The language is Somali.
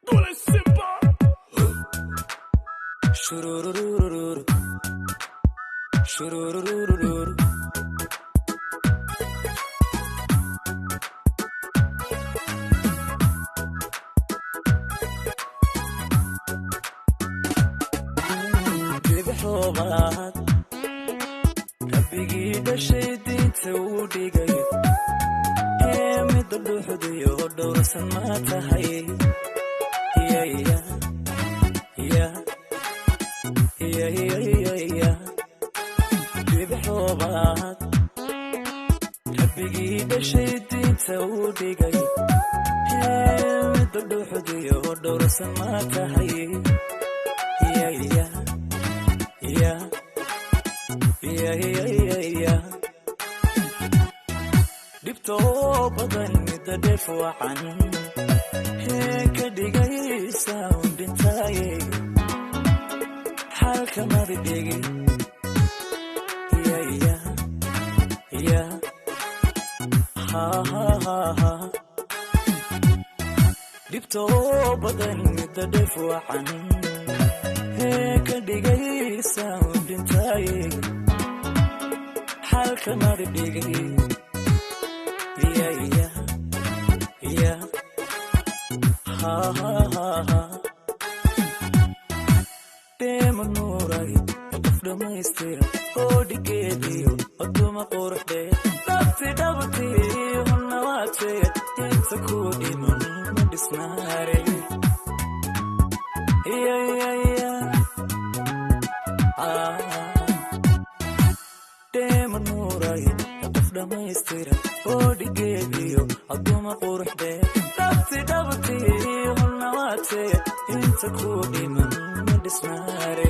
Dole Simba. Shurururururu. Shurururururu. Bibixoobaad rabbigii dhashay diinta uu dhigay ee midda dhuuxdayo dhowrsan ma tahay bibixoobaad rabbigii dhashay diinta uu dhigay ee midda dhuuxdayo dhowrsan ma tahay dhibtoo badan midda dheef wacan ee ka dhigaysa undhintaaye xalka madidhigi dhibtoo badan midda dheef wacan ee ka dhigaysa undhintaaye xalka madidhigi deema nuuray qof dhammaystira oo dhigeediyo aduma quruxdee dhabti hunnawaadseya inta kuu dhiman ma dhisnaare deema nuuray qof dhammaystira oo dhigeediyo aduma quruxdee dhabti hunnawaadseya inta kuu dhiman ma dhisnaare